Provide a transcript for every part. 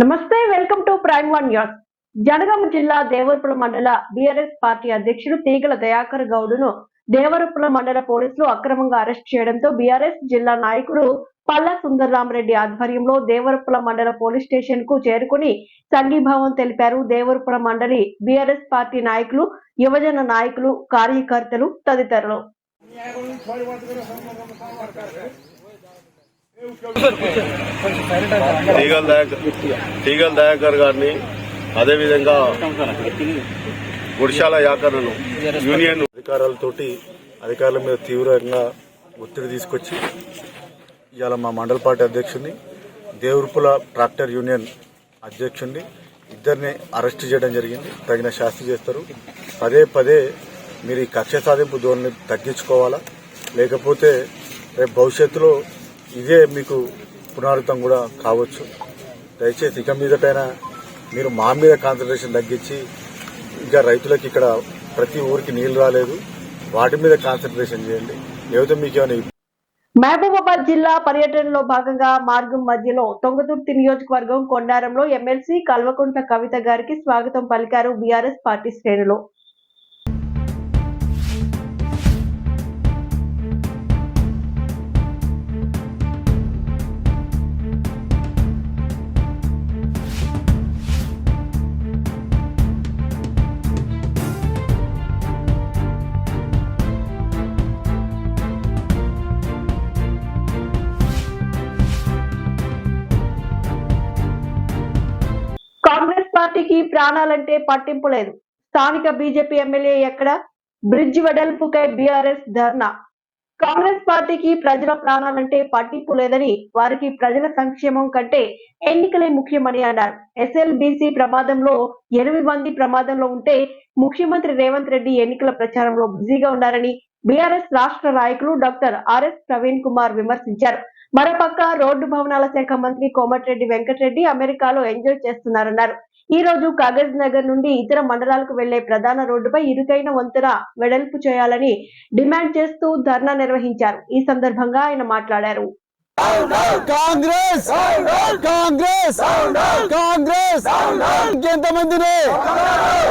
నమస్తే, welcome to Prime One News. Jangaon జిల్లా దేవరపుల మండల బీఆర్ఎస్ పార్టీ అధ్యక్షుడు తీగల దయాకర్ గౌడ్ను దేవరపుల మండల పోలీసులు అక్రమంగా అరెస్ట్ చేయడంతో బీఆర్ఎస్ జిల్లా నాయకుడు పల్లా సుందరరామరెడ్డి ఆధ్వర్యంలో దేవరపుల మండల పోలీస్ స్టేషన్ కు చేరుకుని సంఘీభావం తెలిపారు. దేవరపుల మండలి బీఆర్ఎస్ పార్టీ నాయకులు, యువజన నాయకులు, కార్యకర్తలు తదితరులు. తీగల దయాకర్ గారిని, అదేవిధంగా గుడిశాల యాకర్ను యూనియన్ అధికారుల మీద తీవ్రంగా ఒత్తిడి తీసుకొచ్చి ఇవాళ మా మండల పార్టీ అధ్యక్షుడిని, దేవరపుల ట్రాక్టర్ యూనియన్ అధ్యక్షుడిని ఇద్దరిని అరెస్ట్ చేయడం జరిగింది. తగిన శాస్తి చేస్తారు. పదే పదే మీరు ఈ కక్ష సాధింపు ధోరణిని తగ్గించుకోవాలా, లేకపోతే రేపు భవిష్యత్తులో ఇదే మీకు పునరావృతం కూడా కావచ్చు. దయచేసి ఇక మీదటైనా మీరు మా మీద కాన్సన్ట్రేషన్ తగ్గించి, ఇంకా రైతులకు ఇక్కడ ప్రతి ఊరికి నీళ్లు రాలేదు, వాటి మీద కాన్సన్ట్రేషన్ చేయండి. లేకపోతే మీకు ఏమైనా. మహబూబాబాద్ జిల్లా పర్యటనలో భాగంగా మార్గం మధ్యలో తొంగతుర్తి నియోజకవర్గం కొండారంలో ఎమ్మెల్సీ కల్వకుంట్ల కవిత గారికి స్వాగతం పలికారు బీఆర్ఎస్ పార్టీ శ్రేణులు. కాంగ్రెస్ పార్టీకి ప్రాణాలంటే పట్టింపు లేదు. స్థానిక బీజేపీ ఎమ్మెల్యే ఎక్కడ? బ్రిడ్జ్ వెడల్పుకై బీఆర్ఎస్ ధర్నా. కాంగ్రెస్ పార్టీకి ప్రజల ప్రాణాలంటే పట్టింపు లేదని, వారికి ప్రజల సంక్షేమం కంటే ఎన్నికలే ముఖ్యమని అన్నారు. ఎస్ఎల్బీసీ ప్రమాదంలో 8 మంది ప్రమాదంలో ఉంటే ముఖ్యమంత్రి రేవంత్ రెడ్డి ఎన్నికల ప్రచారంలో బిజీగా ఉన్నారని బీఆర్ఎస్ రాష్ట్ర నాయకులు డాక్టర్ ఆర్ఎస్ ప్రవీణ్ కుమార్ విమర్శించారు. మరోపక్క రోడ్డు భవనాల శాఖ మంత్రి కోమటిరెడ్డి వెంకటరెడ్డి అమెరికాలో ఎంజాయ్ చేస్తున్నారన్నారు. ఈ రోజు కాగజ్ నగర్ నుండి ఇతర మండలాలకు వెళ్లే ప్రధాన రోడ్డుపై ఇరుకైన వంతెన వెడల్పు చేయాలని డిమాండ్ చేస్తూ ధర్నా నిర్వహించారు. ఈ సందర్భంగా ఆయన మాట్లాడారు. కాంగ్రెస్ కాంగ్రెస్ కాంగ్రెస్ ఇంకెంతమందిని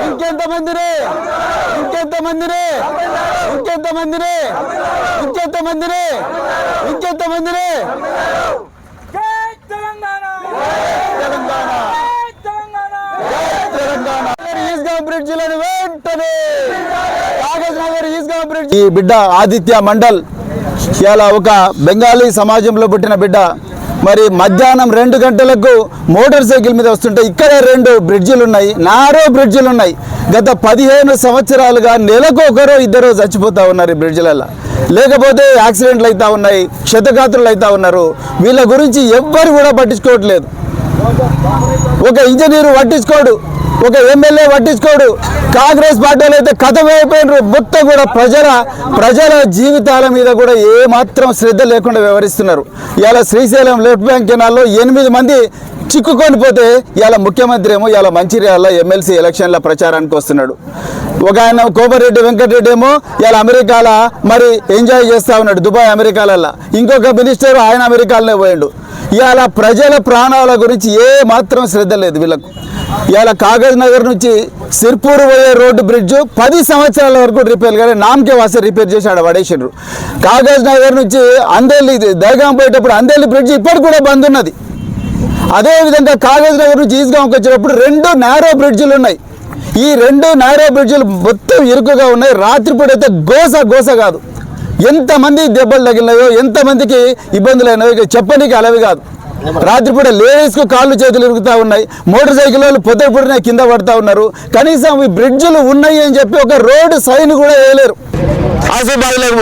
ఇంకెంతమందిని ఇంకెంతమందిని ఇంకెంతమందిని ఇంకెంతమందిని ఇంకెంతమందిని బ్రిడ్జిలను వెంటనే కాగజ్ నగర్ ఈస్గాం బ్రిడ్జ్. ఈ బిడ్డ ఆదిత్య మండల్ ఇలా ఒక బెంగాలీ సమాజంలో పుట్టిన బిడ్డ. మరి మధ్యాహ్నం 2 గంటలకు మోటార్ సైకిల్ మీద వస్తుంటే ఇక్కడే 2 బ్రిడ్జిలు ఉన్నాయి, నారో బ్రిడ్జిలు ఉన్నాయి. గత 15 సంవత్సరాలుగా నెలకు ఒకరో ఇద్దరు చచ్చిపోతా ఉన్నారు ఈ బ్రిడ్జిలలో. లేకపోతే యాక్సిడెంట్లు అవుతా ఉన్నాయి, క్షతగాత్రులు అవుతా ఉన్నారు. వీళ్ళ గురించి ఎవ్వరు కూడా పట్టించుకోవట్లేదు. ఒక ఇంజనీరు పట్టించుకోడు, ఒక ఎమ్మెల్యే పట్టించుకోడు. కాంగ్రెస్ పార్టీలు అయితే కథమైపోయినారు. మొత్తం కూడా ప్రజల జీవితాల మీద కూడా ఏమాత్రం శ్రద్ధ లేకుండా వ్యవహరిస్తున్నారు. ఇవాళ శ్రీశైలం లెఫ్ట్ బ్యాంక్ కెనాల్లో 8 మంది చిక్కుకొని పోతే ఇవాళ ముఖ్యమంత్రి ఏమో ఇవాళ మంచిర్యాలలో ఎమ్మెల్సీ ఎలక్షన్ల ప్రచారానికి వస్తున్నాడు. ఒక ఆయన కోమటిరెడ్డి వెంకటరెడ్డి ఏమో ఇవాళ అమెరికాలో మరి ఎంజాయ్ చేస్తూ ఉన్నాడు, దుబాయ్ అమెరికాలలో. ఇంకొక మినిస్టర్ ఆయన అమెరికాలోనే పోయిండు. ఇవాళ ప్రజల ప్రాణాల గురించి ఏ మాత్రం శ్రద్ధ లేదు వీళ్ళకు. ఇవాళ కాగజ్ నగర్ నుంచి సిర్పూర్ పోయే రోడ్డు బ్రిడ్జ్ 10 సంవత్సరాల వరకు రిపేర్ కానీ నామకే వాసే రిపేర్ చేసి ఆడ పడేసిండ్రు. కాగజ్ నగర్ నుంచి అందేలి దర్గాం పోయేటప్పుడు అందేలి బ్రిడ్జ్ ఇప్పటికి కూడా బంద్ ఉన్నది. అదేవిధంగా కాగజ్ నగర్ నుంచి ఈస్గాంకి వచ్చేటప్పుడు 2 నారో బ్రిడ్జిలు ఉన్నాయి. ఈ 2 నారో బ్రిడ్జిలు మొత్తం ఇరుకుగా ఉన్నాయి. రాత్రిపూట అయితే గోస కాదు. ఎంతమంది దెబ్బలు తగిలినాయో, ఎంతమందికి ఇబ్బందులు అయినాయో చెప్పనీకి అలవి కాదు. రాత్రిపూట లేడీస్కు కాళ్ళు చేతులు ఇరుగుతూ ఉన్నాయి, మోటార్ సైకిల్ వాళ్ళు పొద్దున కింద పడుతూ ఉన్నారు. కనీసం ఈ బ్రిడ్జిలు ఉన్నాయి అని చెప్పి ఒక రోడ్డు సైన్ కూడా వేయలేరు.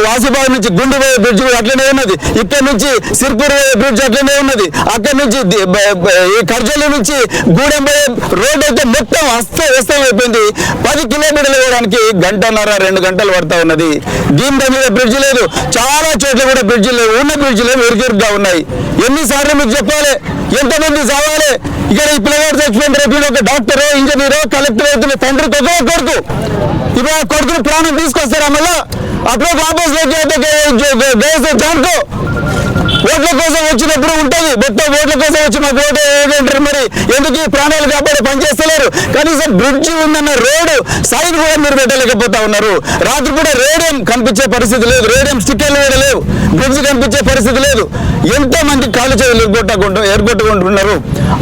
వాసిబాగ్ నుంచి గుండు పోయే బ్రిడ్జ్ అట్లనే ఉన్నది, ఇక్కడ నుంచి సిర్పూర్ పోయే బ్రిడ్జ్ అట్లనే ఉన్నది, అక్కడి నుంచి ఈ కర్జల్లి నుంచి గూడెం పోయే రోడ్ అయితే మొత్తం అస్తవ్యస్తం అయిపోయింది. 10 కిలోమీటర్లు వేయడానికి 1.5-2 గంటలు పడతా ఉన్నది. దీని మీద బ్రిడ్జ్ లేదు, చాలా చోట్ల కూడా బ్రిడ్జిలు లేవు. ఉన్న బ్రిడ్జిలు ఇరుకుగా ఉన్నాయి. ఎన్నిసార్లు మీకు చెప్పాలి? ఎంతమంది చావాలి? ఇక్కడ ఈ పిల్లగాడు చచ్చిపోయిన రేపు ఒక డాక్టర్, ఇంజనీరో, కలెక్టర్ అవుతున్న తండ్రి ఒకే కొడుకు. ఇప్పుడు ఆ కొడుకుని ప్రాణం తీసుకొస్తారా? మళ్ళా అప్పుడు వాపస్ దాంట్లో ఓట్ల కోసం వచ్చినప్పుడు ఉంటుంది, మొత్తం ఓట్ల కోసం వచ్చి మాకు ఓటు ఏంటంటారు. మరి ఎందుకు ఈ ప్రాణాలు కాపాడే పనిచేస్తలేరు? కనీసం బ్రిడ్జి ఉందన్న రోడ్డు సైన్ కూడా మీరు పెట్టలేకపోతా ఉన్నారు. రాత్రి కూడా రేడియం కనిపించే పరిస్థితి లేదు, రేడియం స్టిక్కర్లు కూడా లేవు, బ్రిడ్జి కనిపించే పరిస్థితి లేదు. ఎంతో మంది కాలు చేతులు ఎరగొట్టుకుంటున్నారు.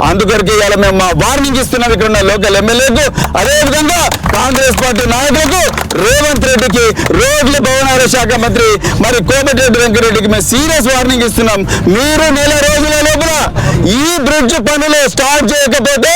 అందుకొరకు ఇవాళ మేము మా వార్నింగ్ ఇస్తున్నాం ఇక్కడ ఉన్న లోకల్ ఎమ్మెల్యేకు, అదేవిధంగా కాంగ్రెస్ పార్టీ నాయకులకు, రేవంత్ రెడ్డికి, రోడ్ల భవనాల శాఖ మంత్రి మరి కోమటిరెడ్డి వెంకరెడ్డికి మేము సీరియస్ వార్నింగ్ ఇస్తున్నాం. మీరు నెల రోజుల లోపల ఈ బ్రిడ్జ్ పనులు స్టార్ట్ చేయకపోతే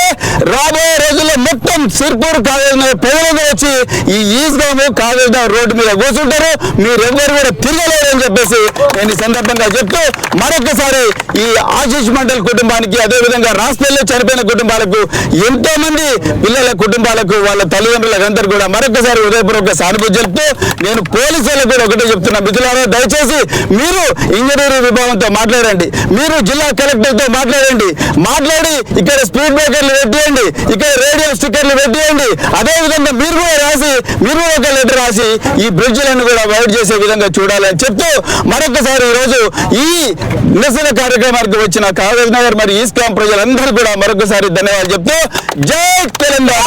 రాబోయే రోజుల్లో మొత్తం సిర్పూర్ కాగజ్ ప్రజలు వచ్చి ఈ ఈస్గాము కాగజ్ రోడ్డు మీద కూర్చుంటారు. మీరెవ్వరు కూడా తిరగలేరు అని చెప్పేసి నేను ఈ సందర్భంగా చెప్తూ మరొకసారి ఈ ఆశీష్ మండల్ కుటుంబానికి, అదేవిధంగా రాష్ట్రంలో చనిపోయిన కుటుంబాలకు, ఎంతో మంది పిల్లల కుటుంబాలకు, వాళ్ళ తల్లిదండ్రులకు అందరూ కూడా మరొకసారి ఉదయపూర్వక సానుభూతి చెప్తూ నేను పోలీసులకు కూడా ఒకటే చెప్తున్నా, మిత్రులారా దయచేసి మీరు ఇంజనీరింగ్ విభాగంతో మాట్లాడండి, మీరు జిల్లా కలెక్టర్తో మాట్లాడండి, మాట్లాడి ఇక్కడ స్పీడ్ బ్రేకర్లు పెట్టేయండి, ఇక్కడ రేడియో స్టిక్కర్లు పెట్టేయండి. అదేవిధంగా మీరు కూడా రాసి, మీరు ఒక లెటర్ రాసి ఈ బ్రిడ్జ్లను కూడా వైడ్ చేసే విధంగా చూడాలని చెప్తూ మరొకసారి ఈరోజు ఈ నిరసన కార్యక్రమానికి వచ్చిన కాగజ్ నగర్ మరి ఈస్కాం ప్రజలందరూ కూడా మరొకసారి ధన్యవాదాలు చెప్తూ జై తెలంగాణ.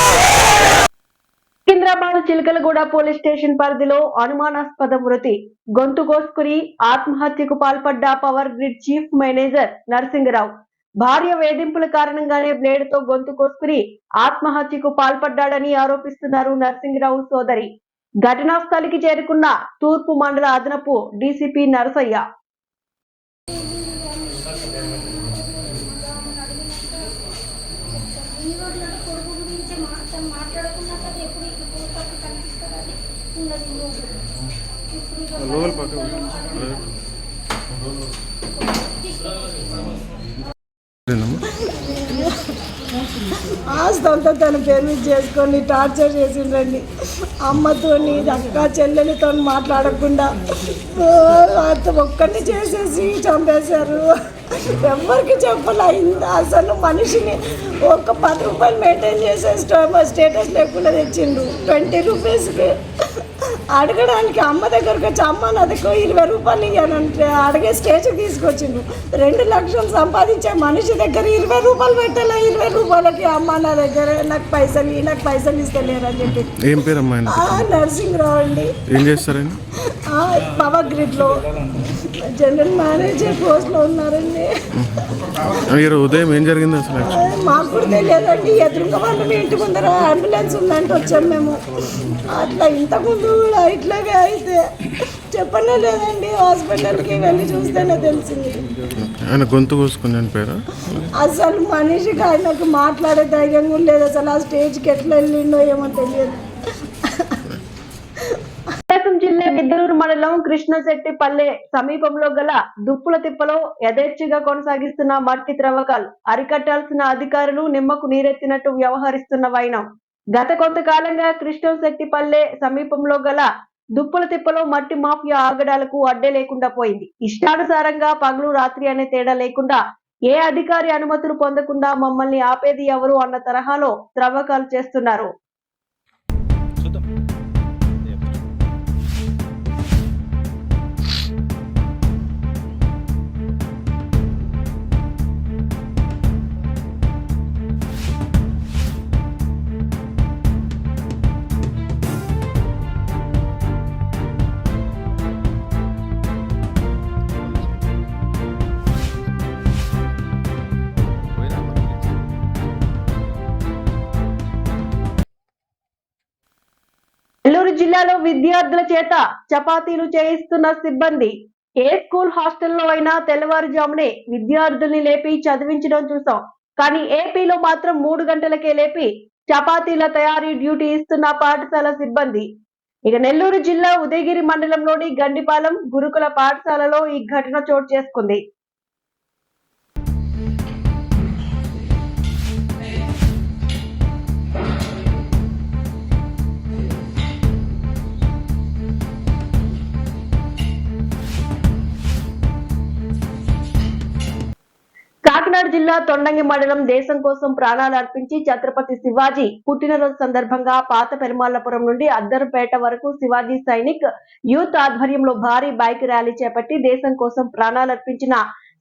సికింద్రాబాద్ చిలకలగూడ పోలీస్ స్టేషన్ పరిధిలో అనుమానాస్పద మృతి, గొంతు కోసుకుని ఆత్మహత్యకు పాల్పడ్డ power grid chief manager Narasingarao. భార్య వేధింపుల కారణంగానే బ్లేడ్ తో గొంతు కోసుకుని ఆత్మహత్యకు పాల్పడ్డాడని ఆరోపిస్తున్నారు నరసింగరావు సోదరి. ఘటనా స్థలికి చేరుకున్న తూర్పు మండల అదనపు డీసీపీ నరసయ్య ఆస్తంతా తన పేరు మీద చేసుకొని టార్చర్ చేసిండ్రండి. అమ్మతోని అక్క చెల్లెలతో మాట్లాడకుండా ఒక్కరిని చేసేసి చంపేశారు. ఎవరికి చెప్పలే. అసలు మనిషిని ఒక 10 రూపాయలు మెయింటైన్ చేసే స్టేటస్ లేకుండా తెచ్చిండు. 20 రూపీస్కి అడగడానికి అమ్మ దగ్గరకు వచ్చి అమ్మ నా దగ్గర 20 రూపాయలు ఇవ్వనంటే అడిగే స్టేజ్కి తీసుకొచ్చిండు. 2 లక్షలు సంపాదించే మనిషి దగ్గర 20 రూపాయలు పెట్టాలి. 20 రూపాయలకి అమ్మ నా దగ్గర నాకు పైసలు ఇస్తలేరు అని చెప్పి. ఏం పేరు అమ్మాయి? నరసింహరావు అండి. ఏం చేస్తారండి? పవర్ గ్రిడ్లో జనరల్ మేనేజర్ పోస్ట్లో ఉన్నారండి. ఉదయం ఏం జరిగింది అసలు? మాకు కూడా తెలియదండి. ఎదురుగా వాళ్ళు ఇంటి ముందర అంబులెన్స్ ఉందంటే వచ్చాం మేము. అట్లా ఇంతకుముందు కూడా ఇట్లాగే అయితే చెప్పనే లేదండి. హాస్పిటల్కి వెళ్ళి చూస్తేనే తెలిసింది. ఆయన గొంతు కోసుకుని చనిపోయారా? అసలు మనిషికి ఆయనకు మాట్లాడే ధైర్యం కూడా లేదు. అసలు ఆ స్టేజ్కి ఎట్లా వెళ్ళిండో ఏమో తెలియదు. ప్రకాశం జిల్లా గిద్దలూరు మండలం కృష్ణశెట్టిపల్లె సమీపంలో గల దుప్పుల తిప్పలో యథేచ్ఛగా కొనసాగిస్తున్న మట్టి త్రవ్వకాలు అరికట్టాల్సిన అధికారులు నిమ్మకు నీరెత్తినట్టు వ్యవహరిస్తున్న వైనం. గత కొంతకాలంగా కృష్ణశెట్టిపల్లె సమీపంలో గల దుప్పుల తిప్పలో మట్టి మాఫియా ఆగడాలకు అడ్డే లేకుండా పోయింది. ఇష్టానుసారంగా పగలు రాత్రి అనే తేడా లేకుండా ఏ అధికారి అనుమతులు పొందకుండా మమ్మల్ని ఆపేది ఎవరు అన్న తరహాలో త్రవ్వకాలు చేస్తున్నారు. నెల్లూరు జిల్లాలో విద్యార్థుల చేత చపాతీలు చేయిస్తున్న సిబ్బంది. ఏ స్కూల్ హాస్టల్లో అయినా తెల్లవారుజామునే విద్యార్థుల్ని లేపి చదివించడం చూసాం. కానీ ఏపీలో మాత్రం 3 గంటలకే లేపి చపాతీల తయారీ డ్యూటీ ఇస్తున్న పాఠశాల సిబ్బంది. ఇక నెల్లూరు జిల్లా ఉదయగిరి మండలంలోని గండిపాలెం గురుకుల పాఠశాలలో ఈ ఘటన చోటు చేసుకుంది. కాకినాడ జిల్లా జిల్లా తొండంగి మండలం దేశం కోసం ప్రాణాలు అర్పించి ఛత్రపతి శివాజీ పుట్టినరోజు సందర్భంగా పాత పెరుమాళ్లపురం నుండి అద్దరుపేట వరకు శివాజీ సైనిక్ యూత్ ఆధ్వర్యంలో భారీ బైక్ ర్యాలీ చేపట్టి దేశం కోసం ప్రాణాలు అర్పించిన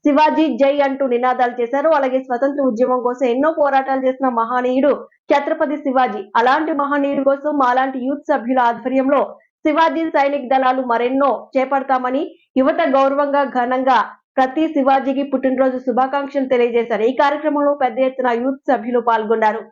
శివాజీ జై అంటూ నినాదాలు చేశారు. అలాగే స్వతంత్ర ఉద్యమం కోసం ఎన్నో పోరాటాలు చేసిన మహనీయుడు ఛత్రపతి శివాజీ. అలాంటి మహనీయుడు కోసం అలాంటి యూత్ సభ్యుల ఆధ్వర్యంలో శివాజీ సైనిక్ దళాలు మరెన్నో చేపడతామని యువత గౌరవంగా ఘనంగా ప్రతి శివాజీకి పుట్టినరోజు శుభాకాంక్షలు తెలియజేశారు. ఈ కార్యక్రమంలో పెద్ద ఎత్తున యూత్ సభ్యులు పాల్గొన్నారు.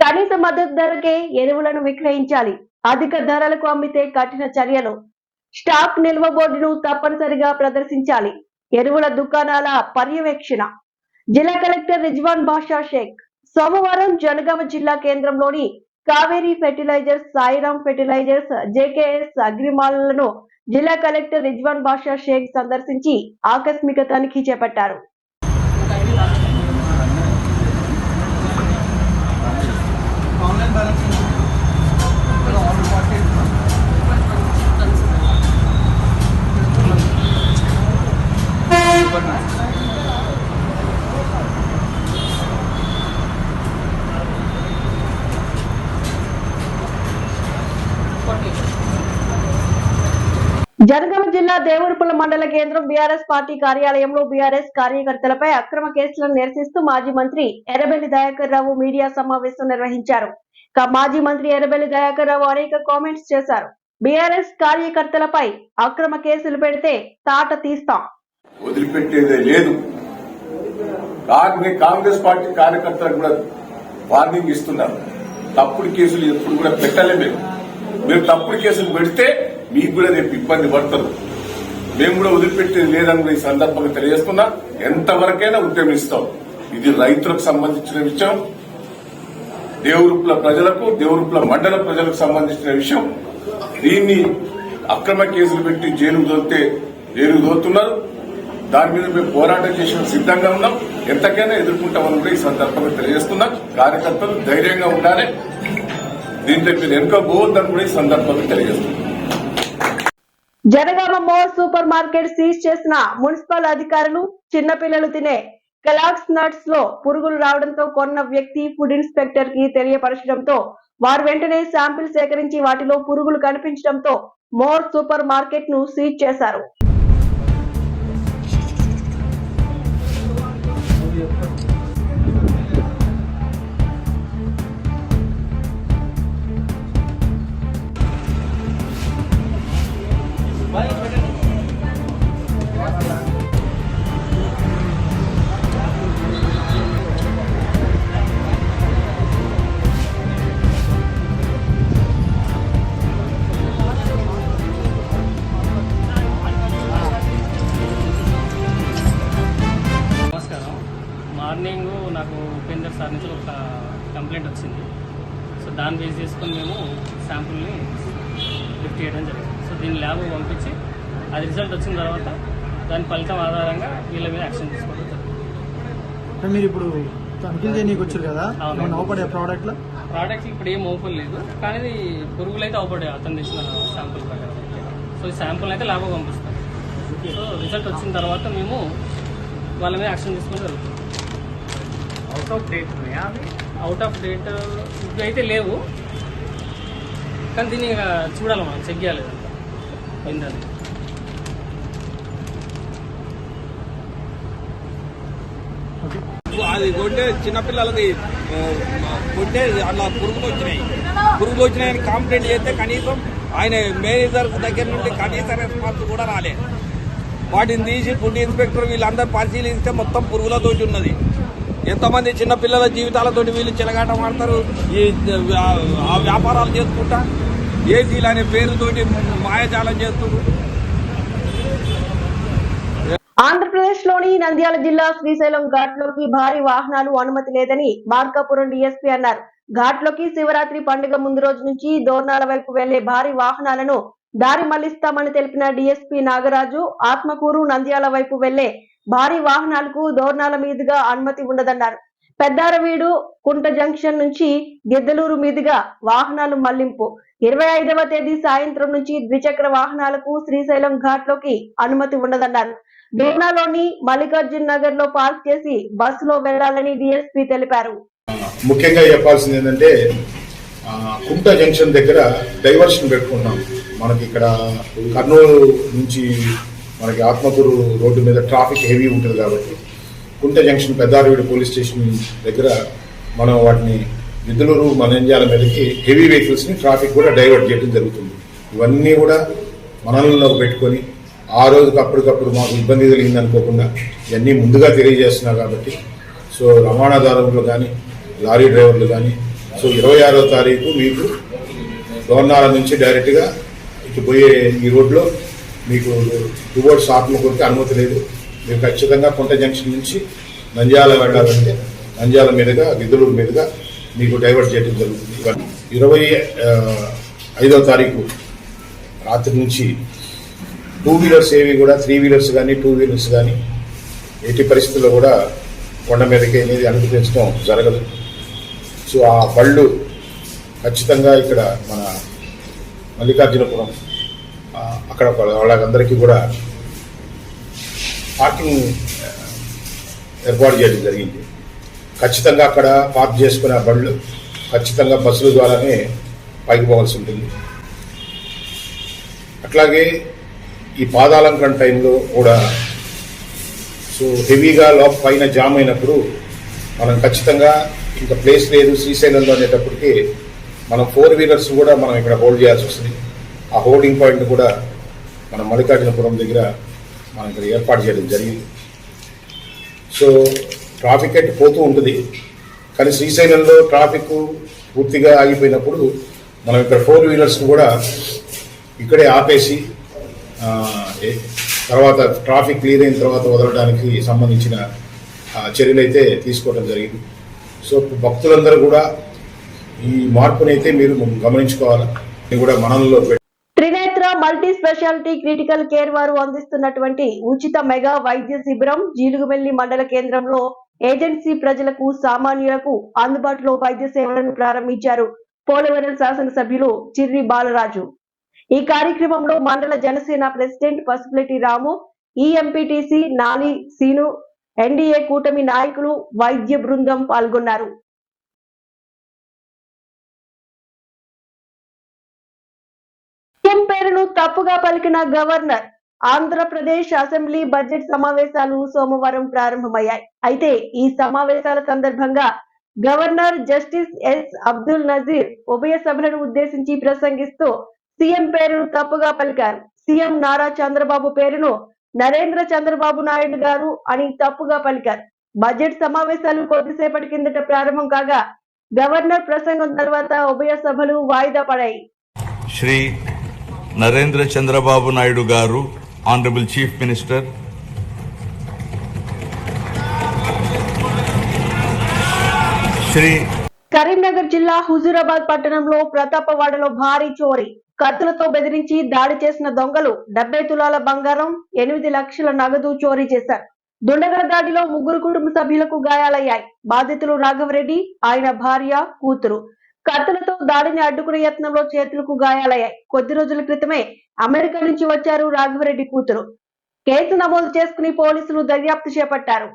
కనీస మద్దతు ధరకే ఎరువులను విక్రయించాలి. అధిక ధరలకు అమ్మితే కఠిన చర్యలు. స్టాక్ నిల్వ బోర్డును తప్పనిసరిగా ప్రదర్శించాలి. ఎరువుల దుకాణాల పర్యవేక్షణ. జిల్లా కలెక్టర్ రిజ్వాన్ బాషా షేక్ సోమవారం జనగామ జిల్లా కేంద్రంలోని Kaveri fertilisers, Sairam fertilisers, JKS అగ్రిమాల్లను జిల్లా కలెక్టర్ రిజ్వాన్ బాషా షేక్ సందర్శించి ఆకస్మిక తనిఖీ చేపట్టారు. జనగామ జిల్లా దేవరపుల మండల కేంద్రం బీఆర్ఎస్ పార్టీ కార్యాలయంలో బీఆర్ఎస్ కార్యకర్తలపై అక్రమ కేసులను నిరసిస్తూ మాజీ మంత్రి ఎర్రబెల్లి దయాకర్ రావు మీడియా సమావేశం నిర్వహించారు. మాజీ మంత్రి ఎర్రబెల్లి దయాకర్ రావు అనేక కామెంట్స్ చేశారు. బీఆర్ఎస్ కార్యకర్తలపై అక్రమ కేసులు పెడితే తాట తీస్తాం, వదిలిపెట్టేదే లేదు. కాంగ్రెస్ పార్టీ కార్యకర్తలకు కూడా వార్నింగ్ ఇస్తున్నారు. తప్పుడు కేసులు ఎప్పుడు కూడా పెట్టలే. మీరు తప్పుడు కేసులు పెడితే మీకు కూడా రేపు ఇబ్బంది పడతారు. మేము కూడా వదిలిపెట్టేది లేదని ఈ సందర్భంగా తెలియజేస్తున్నా. ఎంతవరకైనా ఉద్యమిస్తాం. ఇది రైతులకు సంబంధించిన విషయం, దేవరూపుల ప్రజలకు, దేవరూపుల మండల ప్రజలకు సంబంధించిన విషయం. దీన్ని అక్రమ కేసులు పెట్టి జైలుకు దోలుతున్నారు. దాని మీద మేము పోరాటం చేసిన సిద్దంగా ఉన్నాం. ఎంతకైనా ఎదుర్కొంటామని కూడా ఈ సందర్భంగా తెలియజేస్తున్నాం. కార్యకర్తలు ధైర్యంగా ఉండాలి. దీంట్లో మీరు వెనుక పోవద్దని కూడా ఈ సందర్భంగా తెలియజేస్తున్నాం. Jangaon More super market seize చేసిన మున్సిపల్ అధికారులు. చిన్నపిల్లలు తినే కెలాగ్స్ నట్స్ లో పురుగులు రావడంతో కొన్న వ్యక్తి ఫుడ్ ఇన్స్పెక్టర్ కి తెలియపరచడంతో వారు వెంటనే శాంపిల్ సేకరించి వాటిలో పురుగులు కనిపించడంతో మోర్ సూపర్ మార్కెట్ ను సీజ్ చేశారు. మార్నింగ్ నాకు ఉపేందర్ సార్ నుంచి ఒక కంప్లైంట్ వచ్చింది. సో దాన్ని బేస్ చేసుకొని మేము శాంపుల్ని లిఫ్ట్ చేయడం జరిగింది. సో దీన్ని ల్యాబ్ పంపించి అది రిజల్ట్ వచ్చిన తర్వాత దాని ఫలితం ఆధారంగా వీళ్ళ మీద యాక్షన్ తీసుకోవడం జరిగింది. మీరు ఇప్పుడు తనిఖీలు చేయడానికి వచ్చారు కదా, అవపడే ప్రోడక్ట్లు ఇప్పుడు ఏం ఓపెన్ లేదు, కానీ పురుగులు అయితే అవపడే అతను తెచ్చిన శాంపుల్ ప్రకారం. సో ఈ శాంపుల్ అయితే ల్యాబ్ పంపిస్తాం. సో రిజల్ట్ వచ్చిన తర్వాత మేము వాళ్ళ మీద యాక్షన్ తీసుకోవడం జరుగుతుంది. అవుట్ ఆఫ్ డేట్ ఇవి అయితే లేవు, కానీ దీన్ని చూడాలి, మనం చెక్ చేయాలి ఏంటది. అది కొంటే చిన్నపిల్లలది కొంటే అట్లా పురుగులు వచ్చినాయని కంప్లైంట్ చేస్తే కనీసం ఆయన మేనేజర్ దగ్గర నుండి కనీస రెస్పాన్స్ కూడా రాలే. వాటిని తీసి ఫుడ్ ఇన్స్పెక్టర్ వీళ్ళందరూ పరిశీలిస్తే మొత్తం పురుగులతోటి ఉన్నది. ఎంతమంది చిన్నపిల్లల జీవితాలతోటి వీళ్ళు చిలగాట మాడతారు. ఈ వ్యాపారాలు చేసుకుంటా ఏసీలు అనే పేరుతోటి మాయాజాలం చేస్తున్నారు. ఆంధ్రప్రదేశ్ లోని నంద్యాల జిల్లా శ్రీశైలం ఘాట్ లోకి భారీ వాహనాలు అనుమతి లేదని మార్కాపురం డీఎస్పీ అన్నారు. ఘాట్లోకి శివరాత్రి పండుగ ముందు రోజు నుంచి దోర్నాల వైపు వెళ్లే భారీ వాహనాలను దారి మళ్లిస్తామని తెలిపిన డీఎస్పీ నాగరాజు, ఆత్మకూరు, నంద్యాల వైపు వెళ్లే భారీ వాహనాలకు దోర్నాల మీదుగా అనుమతి ఉండదన్నారు. పెద్దారవీడు, కుంట జంక్షన్ నుంచి గిద్దలూరు మీదుగా వాహనాలు మళ్లింపు. 25వ తేదీ సాయంత్రం నుంచి ద్విచక్ర వాహనాలకు శ్రీశైలం ఘాట్లోకి అనుమతి ఉండదన్నారు. దోర్నాలోని మల్లికార్జున్ నగర్ లో పార్క్ చేసి బస్సులో వెళ్లాలని డీఎస్పీ తెలిపారు. ముఖ్యంగా చెప్పాల్సింది ఏంటంటే కుంట జంక్షన్ దగ్గర డైవర్షన్ పెట్టుకున్నాం. మనకి ఇక్కడ కర్నూలు నుంచి మనకి ఆత్మకూరు రోడ్డు మీద ట్రాఫిక్ హెవీ ఉంటుంది కాబట్టి కుంట జంక్షన్ పెద్దారవీడు పోలీస్ స్టేషన్ దగ్గర మనం వాటిని గిద్దలూరు, నంద్యాల మీదకి హెవీ వెహికల్స్ని ట్రాఫిక్ కూడా డైవర్ట్ చేయడం జరుగుతుంది. ఇవన్నీ కూడా మనలో పెట్టుకొని ఆ రోజుకి అప్పటికప్పుడు మాకు ఇబ్బంది కలిగింది అనుకోకుండా ఇవన్నీ ముందుగా తెలియజేస్తున్నా కాబట్టి సో రవాణాదారులు కానీ లారీ డ్రైవర్లు కానీ సో 26వ తారీఖు మీకు దోర్నాల నుంచి డైరెక్ట్గా ఇటు పోయే ఈ రోడ్లో మీకు టువర్డ్స్ ఆత్మకూరుకి అనుమతి లేదు. మీరు ఖచ్చితంగా కుంట జంక్షన్ నుంచి నంద్యాల వెళ్ళాలంటే నంద్యాల మీదుగా గిద్దలూరు మీదుగా మీకు డైవర్ట్ చేయడం జరుగుతుంది. 25వ తారీఖు రాత్రి నుంచి 2 వీలర్స్ ఏవి కూడా 3 వీలర్స్ కానీ 2 వీలర్స్ కానీ ఎట్టి పరిస్థితుల్లో కూడా కొండ మీదకి అనేది అనుమతించడం జరగదు. సో ఆ బళ్ళు ఖచ్చితంగా ఇక్కడ మన మల్లికార్జునపురం అక్కడ వాళ్ళందరికీ కూడా పార్కింగ్ ఏర్పాటు చేయడం జరిగింది. ఖచ్చితంగా అక్కడ పార్క్ చేసుకునే బళ్ళు ఖచ్చితంగా బస్సుల ద్వారానే పైకి పోవాల్సి ఉంటుంది. అట్లాగే ఈ పాదాలంకరణ టైంలో కూడా సో హెవీగా పైన జామ్ అయినప్పుడు మనం ఖచ్చితంగా ఇంకా ప్లేస్ లేదు శ్రీశైలంలో అనేటప్పటికీ మనం 4 వీలర్స్ కూడా మనం ఇక్కడ హోల్డ్ చేయాల్సి వస్తుంది. ఆ హోల్డింగ్ పాయింట్ కూడా మనం మల్లికార్జునపురం దగ్గర మనం ఇక్కడ ఏర్పాటు చేయడం జరిగింది. సో ట్రాఫిక్ అయితే పోతూ ఉంటుంది, కానీ శ్రీశైలంలో ట్రాఫిక్ పూర్తిగా ఆగిపోయినప్పుడు మనం ఇక్కడ 4 వీలర్స్ కూడా ఇక్కడే ఆపేసి తర్వాత ట్రాఫిక్ క్లియర్ అయిన తర్వాత వదలడానికి సంబంధించిన చర్యలు అయితే తీసుకోవడం జరిగింది. సో భక్తులందరూ కూడా ఈ మార్పునైతే మీరు గమనించుకోవాలి కూడా మనలో. Trinetra multi speciality critical care వారు అందిస్తున్నటువంటి ఉచిత మెగా వైద్య శిబిరం జీలుగుమెల్లి మండల కేంద్రంలో ఏజెన్సీ ప్రజలకు, సామాన్యులకు అందుబాటులో వైద్య సేవలను ప్రారంభించారు పోలవరం శాసనసభ్యులు చిర్రి బాలరాజు. ఈ కార్యక్రమంలో మండల జనసేన ప్రెసిడెంట్ పసుపులెట్టి రాము, ఈఎంపీటీసీ నాలి సీను, ఎన్డీఏ కూటమి నాయకులు, వైద్య బృందం పాల్గొన్నారు. సీఎం పేరును తప్పుగా పలికిన గవర్నర్. ఆంధ్రప్రదేశ్ అసెంబ్లీ బడ్జెట్ సమావేశాలు సోమవారం ప్రారంభమయ్యాయి. అయితే ఈ సమావేశాల సందర్భంగా governor justice S Abdul Nazeer ఉభయ సభలను ఉద్దేశించి ప్రసంగిస్తూ సీఎం పేరును తప్పుగా పలికారు. సీఎం నారా చంద్రబాబు పేరును నరేంద్ర చంద్రబాబు నాయుడు గారు అని తప్పుగా పలికారు. బడ్జెట్ సమావేశాలు కొద్దిసేపటి కిందట ప్రారంభం కాగా గవర్నర్ ప్రసంగం తర్వాత ఉభయ సభలు వాయిదా పడాయి. Shri Narendra Chandrababu Naidu garu, honourable chief minister, Shri Karimnagar జిల్లా హుజూరాబాద్ పట్టణంలో ప్రతాపవాడలో భారీ చోరీ. కత్తులతో బెదిరించి దాడి చేసిన దొంగలు 70 తులాల బంగారం, 8 లక్షల నగదు చోరీ చేశారు. దుండగల దాడిలో 3 కుటుంబ సభ్యులకు గాయాలయ్యాయి. బాధితులు రాఘవరెడ్డి, ఆయన భార్య, కూతురు. కత్తులతో దాడిని అడ్డుకునే యత్నంలో చేతులకు గాయాలయ్యాయి. కొద్ది రోజుల క్రితమే అమెరికా నుంచి వచ్చారు రాఘవరెడ్డి కూతురు. కేసు నమోదు చేసుకుని పోలీసులు దర్యాప్తు చేపట్టారు.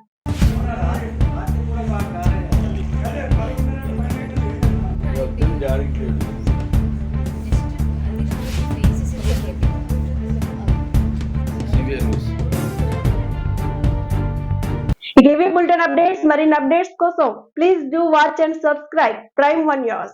ఇవి బులెటిన్ అప్డేట్స్. మరిన్ని అప్డేట్స్ కోసం please do watch and subscribe Prime One News.